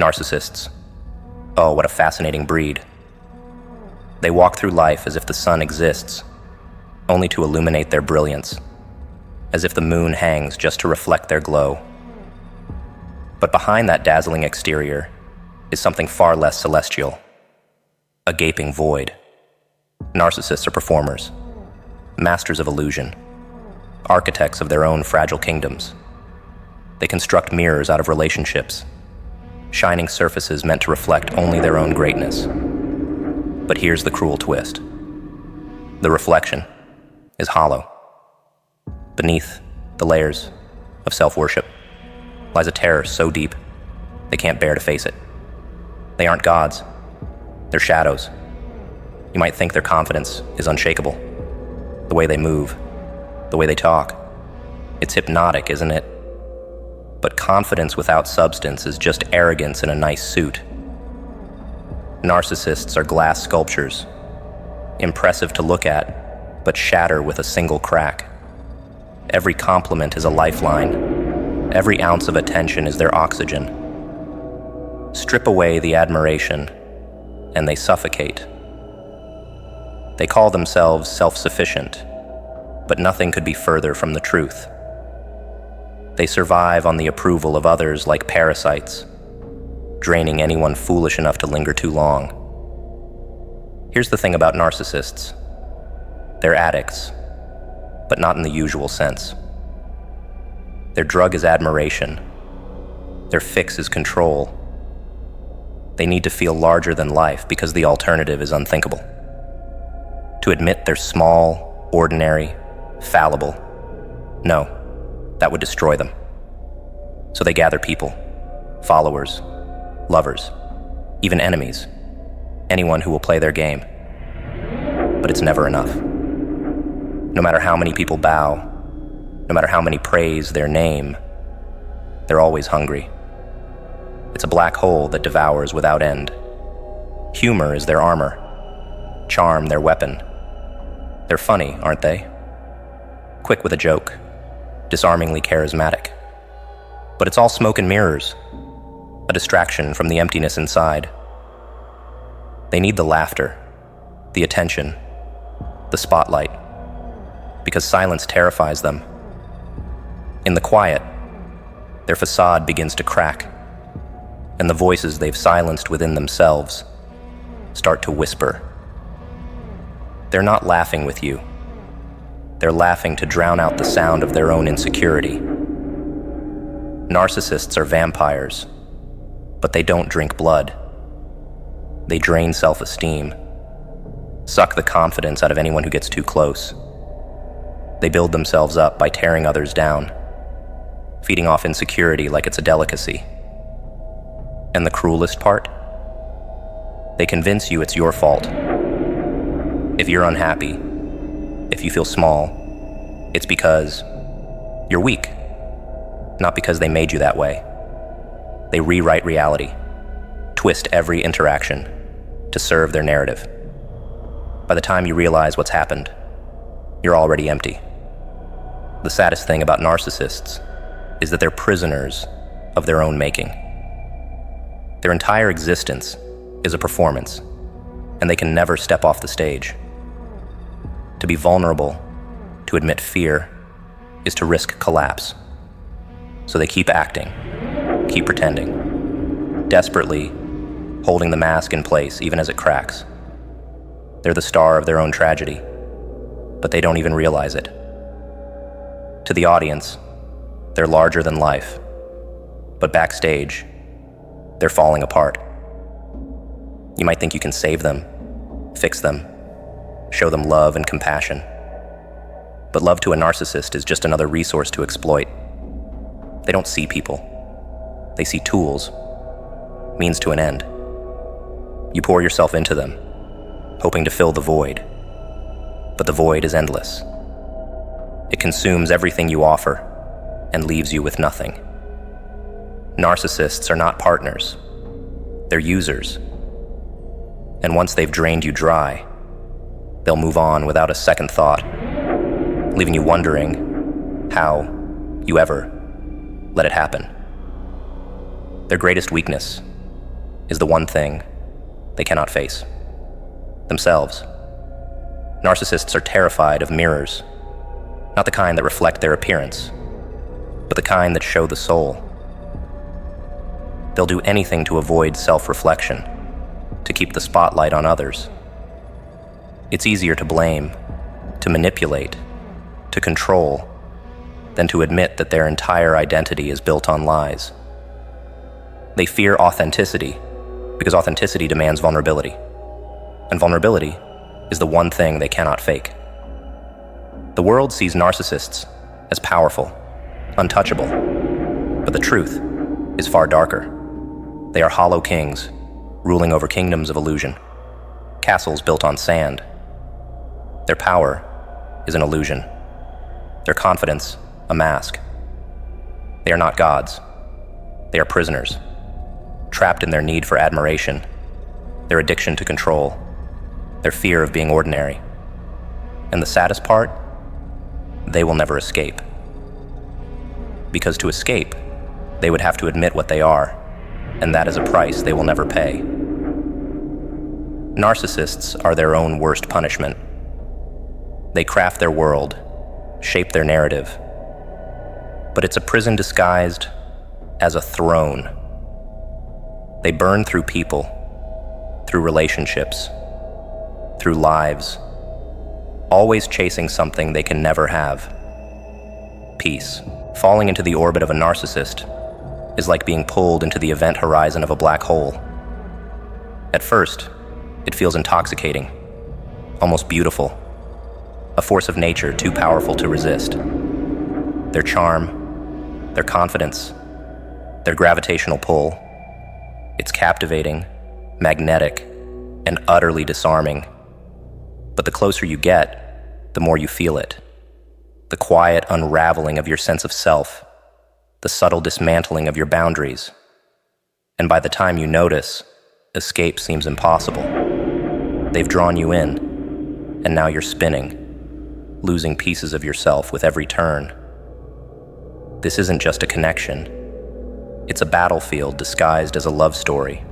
Narcissists. Oh, what a fascinating breed. They walk through life as if the sun exists, only to illuminate their brilliance, as if the moon hangs just to reflect their glow. But behind that dazzling exterior is something far less celestial, a gaping void. Narcissists are performers, masters of illusion, architects of their own fragile kingdoms. They construct mirrors out of relationships, shining surfaces meant to reflect only their own greatness. But here's the cruel twist. The reflection is hollow. Beneath the layers of self-worship lies a terror so deep they can't bear to face it. They aren't gods, they're shadows. You might think their confidence is unshakable. The way they move, the way they talk. It's hypnotic, isn't it? But confidence without substance is just arrogance in a nice suit. Narcissists are glass sculptures, impressive to look at, but shatter with a single crack. Every compliment is a lifeline. Every ounce of attention is their oxygen. Strip away the admiration, and they suffocate. They call themselves self-sufficient, but nothing could be further from the truth. They survive on the approval of others like parasites, draining anyone foolish enough to linger too long. Here's the thing about narcissists. They're addicts, but not in the usual sense. Their drug is admiration. Their fix is control. They need to feel larger than life because the alternative is unthinkable. To admit they're small, ordinary, fallible, no, that would destroy them. So they gather people, followers, lovers, even enemies, anyone who will play their game. But it's never enough. No matter how many people bow, no matter how many praise their name, they're always hungry. It's a black hole that devours without end. Humor is their armor, charm their weapon. They're funny, aren't they? Quick with a joke, disarmingly charismatic. But it's all smoke and mirrors, a distraction from the emptiness inside. They need the laughter, the attention, the spotlight, because silence terrifies them. In the quiet, their facade begins to crack, and the voices they've silenced within themselves start to whisper. They're not laughing with you. They're laughing to drown out the sound of their own insecurity. Narcissists are vampires, but they don't drink blood. They drain self-esteem, suck the confidence out of anyone who gets too close. They build themselves up by tearing others down, feeding off insecurity like it's a delicacy. And the cruelest part? They convince you it's your fault. If you're unhappy, if you feel small, it's because you're weak, not because they made you that way. They rewrite reality, twist every interaction to serve their narrative. By the time you realize what's happened, you're already empty. The saddest thing about narcissists is that they're prisoners of their own making. Their entire existence is a performance, and they can never step off the stage. To be vulnerable, to admit fear, is to risk collapse. So they keep acting, keep pretending, desperately holding the mask in place even as it cracks. They're the star of their own tragedy, but they don't even realize it. To the audience, they're larger than life, but backstage, they're falling apart. You might think you can save them, fix them, show them love and compassion. But love to a narcissist is just another resource to exploit. They don't see people. They see tools, means to an end. You pour yourself into them, hoping to fill the void. But the void is endless. It consumes everything you offer and leaves you with nothing. Narcissists are not partners. They're users. And once they've drained you dry, they'll move on without a second thought, leaving you wondering how you ever let it happen. Their greatest weakness is the one thing they cannot face: themselves. Narcissists are terrified of mirrors, not the kind that reflect their appearance, but the kind that show the soul. They'll do anything to avoid self-reflection, to keep the spotlight on others. It's easier to blame, to manipulate, to control, than to admit that their entire identity is built on lies. They fear authenticity because authenticity demands vulnerability, and vulnerability is the one thing they cannot fake. The world sees narcissists as powerful, untouchable, but the truth is far darker. They are hollow kings, ruling over kingdoms of illusion, castles built on sand. Their power is an illusion, their confidence a mask. They are not gods. They are prisoners, trapped in their need for admiration, their addiction to control, their fear of being ordinary. And the saddest part, they will never escape. Because to escape, they would have to admit what they are, and that is a price they will never pay. Narcissists are their own worst punishment. They craft their world, shape their narrative, but it's a prison disguised as a throne. They burn through people, through relationships, through lives, always chasing something they can never have: peace. Falling into the orbit of a narcissist is like being pulled into the event horizon of a black hole. At first, it feels intoxicating, almost beautiful, a force of nature too powerful to resist. Their charm, their confidence, their gravitational pull, it's captivating, magnetic, and utterly disarming. But the closer you get, the more you feel it. The quiet unraveling of your sense of self, the subtle dismantling of your boundaries. And by the time you notice, escape seems impossible. They've drawn you in, and now you're spinning, losing pieces of yourself with every turn. This isn't just a connection. It's a battlefield disguised as a love story.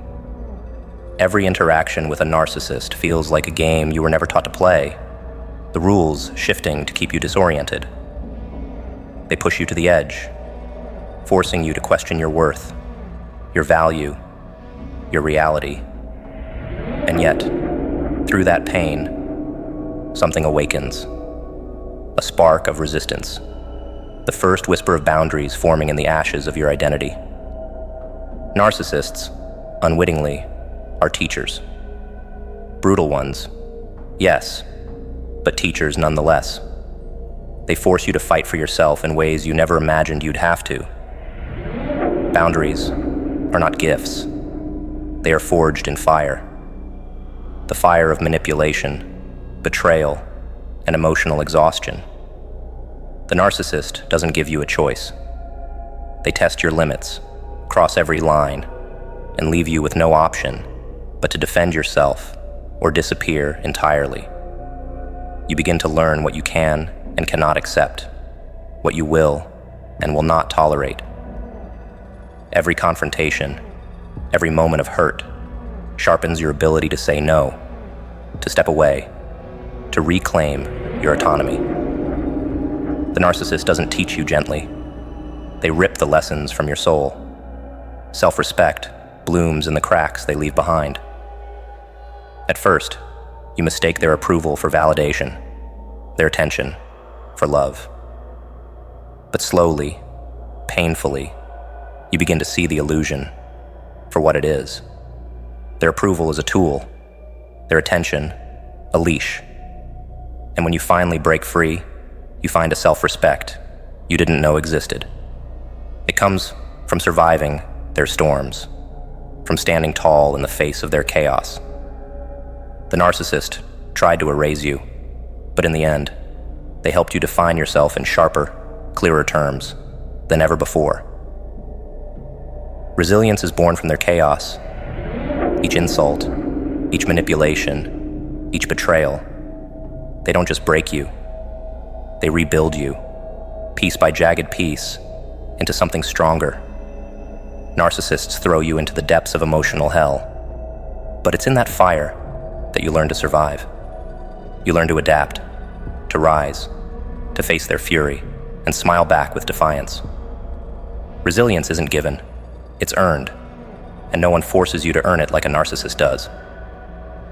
Every interaction with a narcissist feels like a game you were never taught to play, the rules shifting to keep you disoriented. They push you to the edge, forcing you to question your worth, your value, your reality. And yet, through that pain, something awakens. A spark of resistance. The first whisper of boundaries forming in the ashes of your identity. Narcissists, unwittingly, are teachers. Brutal ones, yes, but teachers nonetheless. They force you to fight for yourself in ways you never imagined you'd have to. Boundaries are not gifts. They are forged in fire. The fire of manipulation, betrayal, and emotional exhaustion. The narcissist doesn't give you a choice. They test your limits, cross every line, and leave you with no option but to defend yourself or disappear entirely. You begin to learn what you can and cannot accept, what you will and will not tolerate. Every confrontation, every moment of hurt, sharpens your ability to say no, to step away, to reclaim your autonomy. The narcissist doesn't teach you gently. They rip the lessons from your soul. Self-respect blooms in the cracks they leave behind. At first, you mistake their approval for validation, their attention for love. But slowly, painfully, you begin to see the illusion for what it is. Their approval is a tool, their attention a leash. And when you finally break free, you find a self-respect you didn't know existed. It comes from surviving their storms, from standing tall in the face of their chaos. The narcissist tried to erase you, but in the end, they helped you define yourself in sharper, clearer terms than ever before. Resilience is born from their chaos. Each insult, each manipulation, each betrayal, they don't just break you, they rebuild you, piece by jagged piece, into something stronger. Narcissists throw you into the depths of emotional hell, But it's in that fire that you learn to survive. You learn to adapt, to rise, to face their fury, and smile back with defiance. Resilience isn't given, it's earned, and no one forces you to earn it like a narcissist does.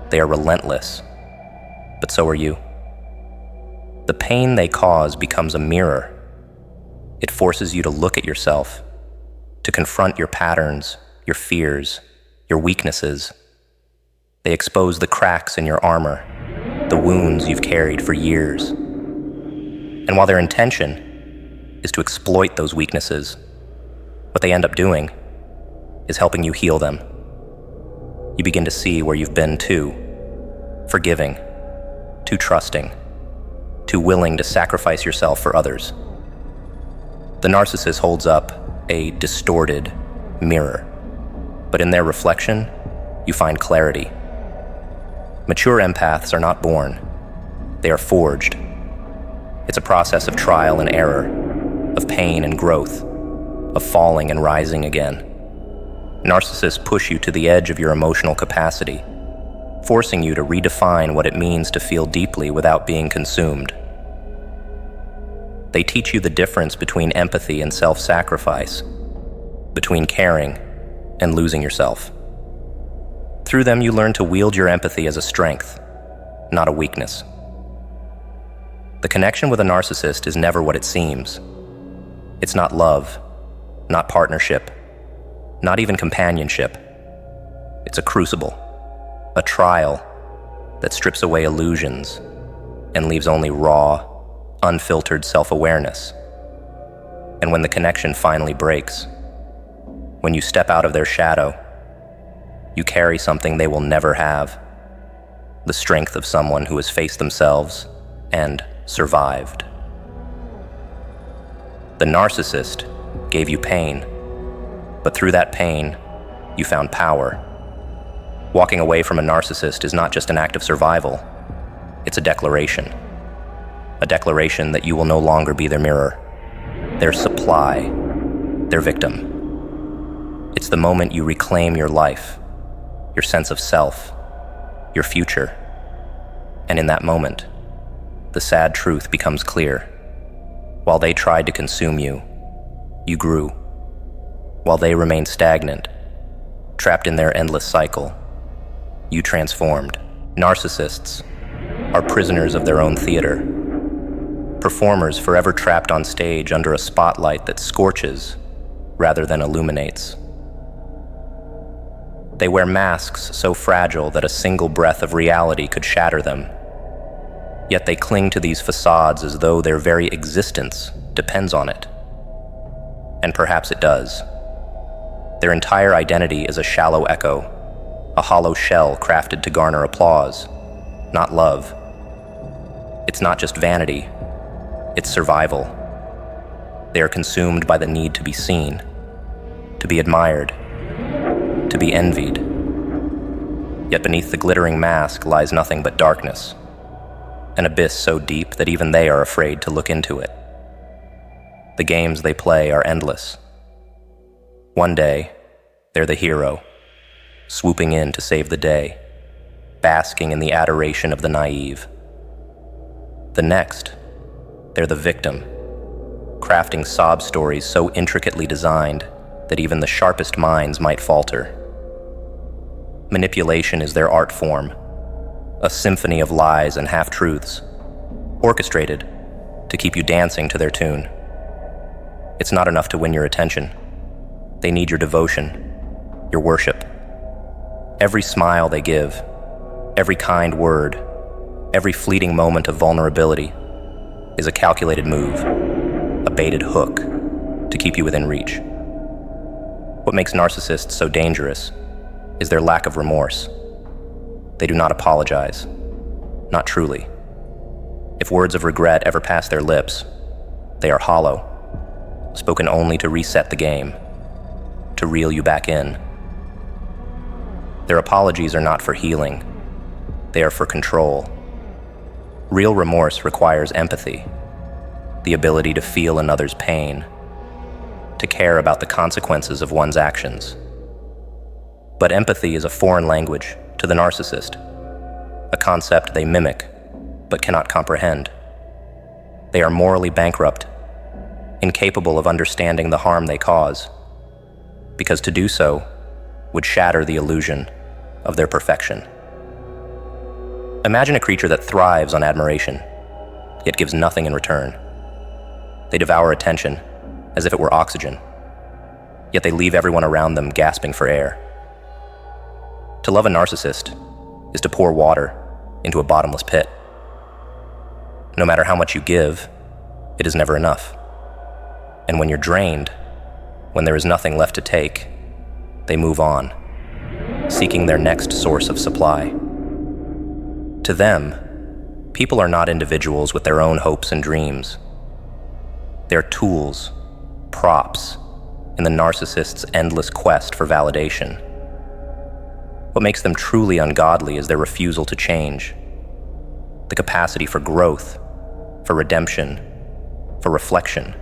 They are relentless, but so are you. The pain they cause becomes a mirror. It forces you to look at yourself, to confront your patterns, your fears, your weaknesses. They expose the cracks in your armor, the wounds you've carried for years. And while their intention is to exploit those weaknesses, what they end up doing is helping you heal them. You begin to see where you've been too forgiving, too trusting, too willing to sacrifice yourself for others. The narcissist holds up a distorted mirror, but in their reflection, you find clarity. Mature empaths are not born, they are forged. It's a process of trial and error, of pain and growth, of falling and rising again. Narcissists push you to the edge of your emotional capacity, forcing you to redefine what it means to feel deeply without being consumed. They teach you the difference between empathy and self-sacrifice, between caring and losing yourself. Through them, you learn to wield your empathy as a strength, not a weakness. The connection with a narcissist is never what it seems. It's not love, not partnership, not even companionship. It's a crucible, a trial that strips away illusions and leaves only raw, unfiltered self-awareness. And when the connection finally breaks, when you step out of their shadow, you carry something they will never have, the strength of someone who has faced themselves and survived. The narcissist gave you pain, but through that pain, you found power. Walking away from a narcissist is not just an act of survival, it's a declaration that you will no longer be their mirror, their supply, their victim. It's the moment you reclaim your life, your sense of self, your future. And in that moment, the sad truth becomes clear. While they tried to consume you, you grew. While they remained stagnant, trapped in their endless cycle, you transformed. Narcissists are prisoners of their own theater, performers forever trapped on stage under a spotlight that scorches rather than illuminates. They wear masks so fragile that a single breath of reality could shatter them. Yet they cling to these facades as though their very existence depends on it. And perhaps it does. Their entire identity is a shallow echo, a hollow shell crafted to garner applause, not love. It's not just vanity, it's survival. They are consumed by the need to be seen, to be admired, to be envied. Yet beneath the glittering mask lies nothing but darkness, an abyss so deep that even they are afraid to look into it. The games they play are endless. One day, they're the hero, swooping in to save the day, basking in the adoration of the naive. The next, they're the victim, crafting sob stories so intricately designed that even the sharpest minds might falter. Manipulation is their art form, a symphony of lies and half-truths, orchestrated to keep you dancing to their tune. It's not enough to win your attention. They need your devotion, your worship. Every smile they give, every kind word, every fleeting moment of vulnerability is a calculated move, a baited hook to keep you within reach. What makes narcissists so dangerous is their lack of remorse. They do not apologize, not truly. If words of regret ever pass their lips, they are hollow, spoken only to reset the game, to reel you back in. Their apologies are not for healing, they are for control. Real remorse requires empathy, the ability to feel another's pain, to care about the consequences of one's actions. But empathy is a foreign language to the narcissist, a concept they mimic but cannot comprehend. They are morally bankrupt, incapable of understanding the harm they cause, because to do so would shatter the illusion of their perfection. Imagine a creature that thrives on admiration, yet gives nothing in return. They devour attention as if it were oxygen, yet they leave everyone around them gasping for air. To love a narcissist is to pour water into a bottomless pit. No matter how much you give, it is never enough. And when you're drained, when there is nothing left to take, they move on, seeking their next source of supply. To them, people are not individuals with their own hopes and dreams. They're tools, props, in the narcissist's endless quest for validation. What makes them truly ungodly is their refusal to change, the capacity for growth, for redemption, for reflection.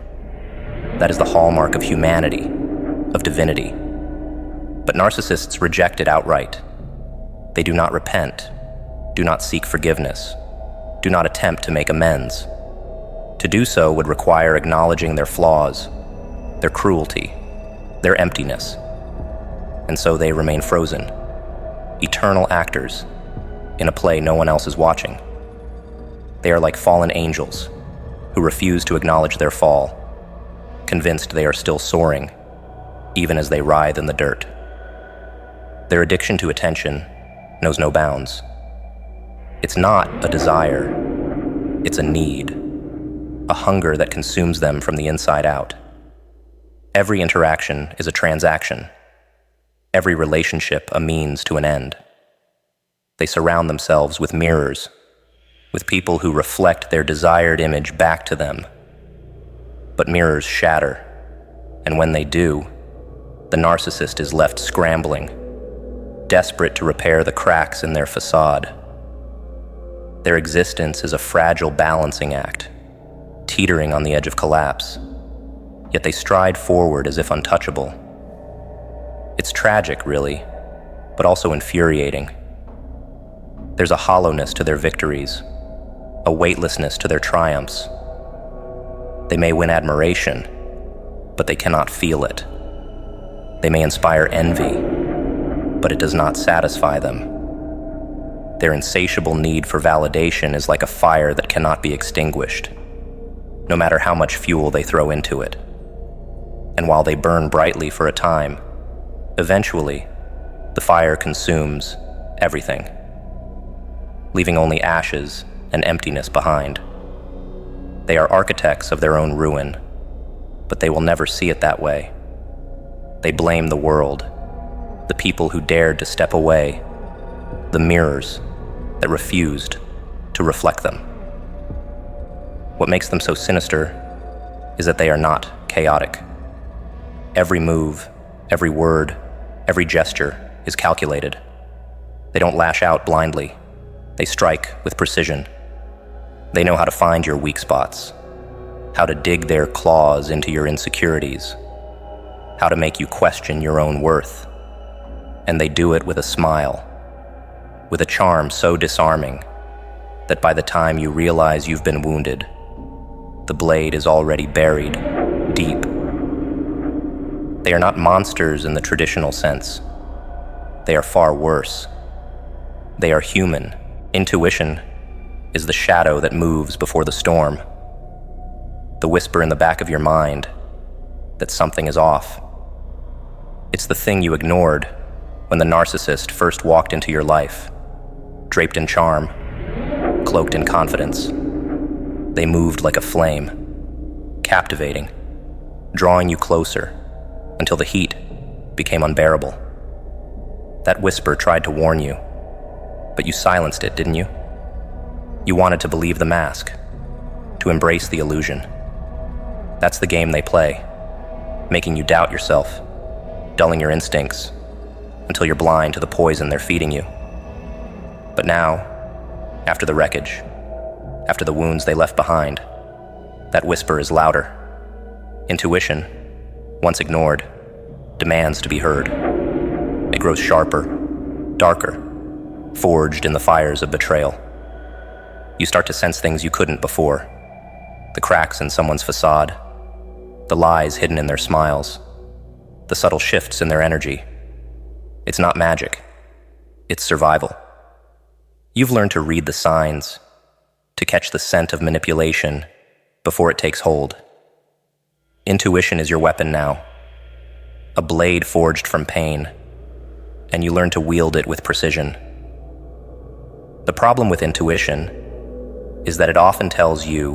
That is the hallmark of humanity, of divinity. But narcissists reject it outright. They do not repent, do not seek forgiveness, do not attempt to make amends. To do so would require acknowledging their flaws, their cruelty, their emptiness. And so they remain frozen, eternal actors in a play no one else is watching. They are like fallen angels who refuse to acknowledge their fall, convinced they are still soaring, even as they writhe in the dirt. Their addiction to attention knows no bounds. It's not a desire, it's a need, a hunger that consumes them from the inside out. Every interaction is a transaction, every relationship a means to an end. They surround themselves with mirrors, with people who reflect their desired image back to them. But mirrors shatter, and when they do, the narcissist is left scrambling, desperate to repair the cracks in their facade. Their existence is a fragile balancing act, teetering on the edge of collapse, yet they stride forward as if untouchable. It's tragic, really, but also infuriating. There's a hollowness to their victories, a weightlessness to their triumphs. They may win admiration, but they cannot feel it. They may inspire envy, but it does not satisfy them. Their insatiable need for validation is like a fire that cannot be extinguished, no matter how much fuel they throw into it. And while they burn brightly for a time, eventually, the fire consumes everything, leaving only ashes and emptiness behind. They are architects of their own ruin, but they will never see it that way. They blame the world, the people who dared to step away, the mirrors that refused to reflect them. What makes them so sinister is that they are not chaotic. Every move, every word, every gesture is calculated. They don't lash out blindly. They strike with precision. They know how to find your weak spots, how to dig their claws into your insecurities, how to make you question your own worth. And they do it with a smile, with a charm so disarming that by the time you realize you've been wounded, the blade is already buried deep. They are not monsters in the traditional sense. They are far worse. They are human. Intuition is the shadow that moves before the storm, the whisper in the back of your mind that something is off. It's the thing you ignored when the narcissist first walked into your life, draped in charm, cloaked in confidence. They moved like a flame, captivating, drawing you closer until the heat became unbearable. That whisper tried to warn you, but you silenced it, didn't you? You wanted to believe the mask, to embrace the illusion. That's the game they play, making you doubt yourself, dulling your instincts, until you're blind to the poison they're feeding you. But now, after the wreckage, after the wounds they left behind, that whisper is louder. Intuition, once ignored, demands to be heard. It grows sharper, darker, forged in the fires of betrayal. You start to sense things you couldn't before. The cracks in someone's facade, the lies hidden in their smiles, the subtle shifts in their energy. It's not magic. It's survival. You've learned to read the signs, to catch the scent of manipulation before it takes hold. Intuition is your weapon now, a blade forged from pain, and you learn to wield it with precision. The problem with intuition is that it often tells you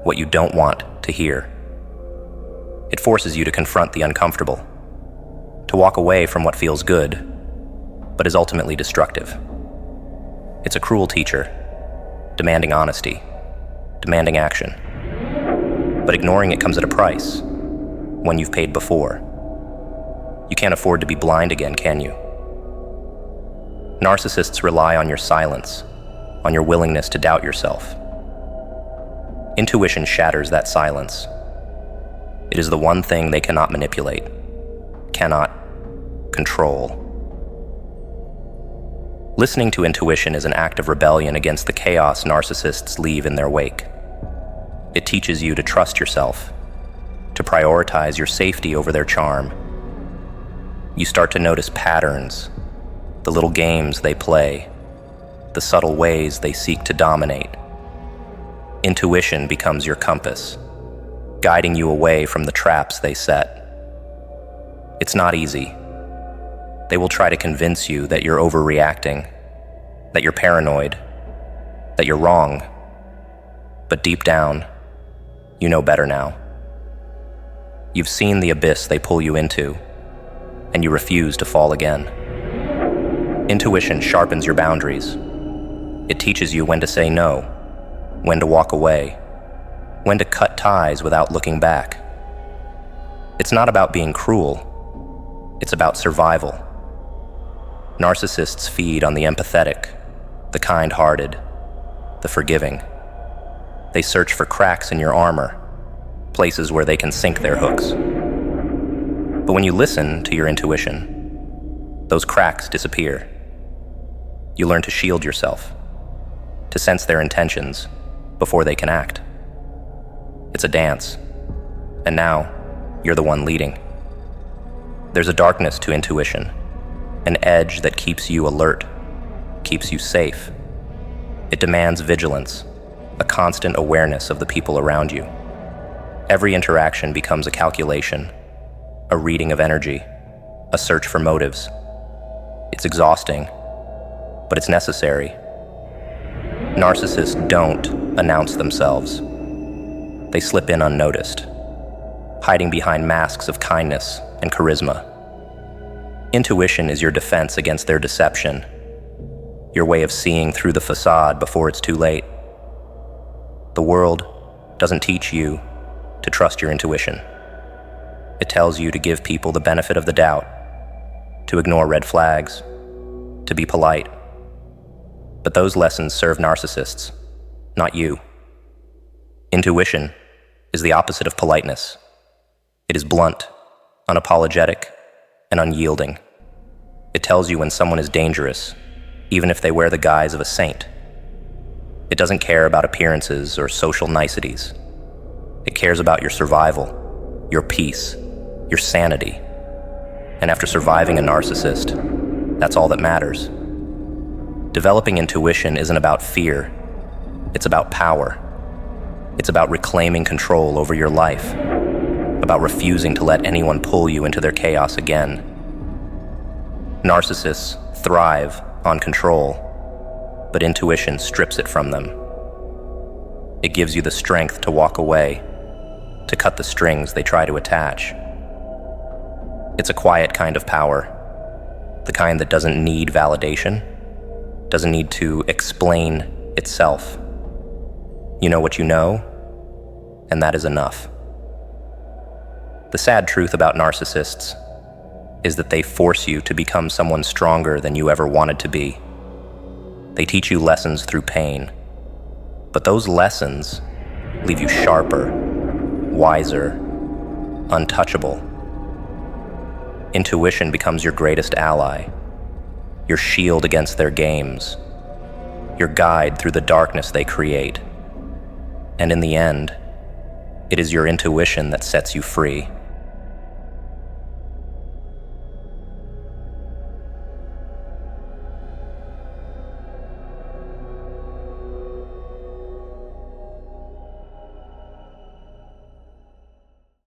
what you don't want to hear. It forces you to confront the uncomfortable, to walk away from what feels good, but is ultimately destructive. It's a cruel teacher, demanding honesty, demanding action. But ignoring it comes at a price, one you've paid before. You can't afford to be blind again, can you? Narcissists rely on your silence, on your willingness to doubt yourself. Intuition shatters that silence. It is the one thing they cannot manipulate, cannot control. Listening to intuition is an act of rebellion against the chaos narcissists leave in their wake. It teaches you to trust yourself, to prioritize your safety over their charm. You start to notice patterns, the little games they play, the subtle ways they seek to dominate. Intuition becomes your compass, guiding you away from the traps they set. It's not easy. They will try to convince you that you're overreacting, that you're paranoid, that you're wrong. But deep down, you know better now. You've seen the abyss they pull you into, and you refuse to fall again. Intuition sharpens your boundaries. It teaches you when to say no, when to walk away, when to cut ties without looking back. It's not about being cruel. It's about survival. Narcissists feed on the empathetic, the kind-hearted, the forgiving. They search for cracks in your armor, places where they can sink their hooks. But when you listen to your intuition, those cracks disappear. You learn to shield yourself, to sense their intentions before they can act. It's a dance, and now you're the one leading. There's a darkness to intuition, an edge that keeps you alert, keeps you safe. It demands vigilance, a constant awareness of the people around you. Every interaction becomes a calculation, a reading of energy, a search for motives. It's exhausting, but it's necessary. Narcissists don't announce themselves. They slip in unnoticed, hiding behind masks of kindness and charisma. Intuition is your defense against their deception, your way of seeing through the facade before it's too late. The world doesn't teach you to trust your intuition. It tells you to give people the benefit of the doubt, to ignore red flags, to be polite. But those lessons serve narcissists, not you. Intuition is the opposite of politeness. It is blunt, unapologetic, and unyielding. It tells you when someone is dangerous, even if they wear the guise of a saint. It doesn't care about appearances or social niceties. It cares about your survival, your peace, your sanity. And after surviving a narcissist, that's all that matters. Developing intuition isn't about fear. It's about power. It's about reclaiming control over your life, about refusing to let anyone pull you into their chaos again. Narcissists thrive on control, but intuition strips it from them. It gives you the strength to walk away, to cut the strings they try to attach. It's a quiet kind of power, the kind that doesn't need validation, doesn't need to explain itself. You know what you know, and that is enough. The sad truth about narcissists is that they force you to become someone stronger than you ever wanted to be. They teach you lessons through pain, but those lessons leave you sharper, wiser, untouchable. Intuition becomes your greatest ally, your shield against their games, your guide through the darkness they create. And in the end, it is your intuition that sets you free.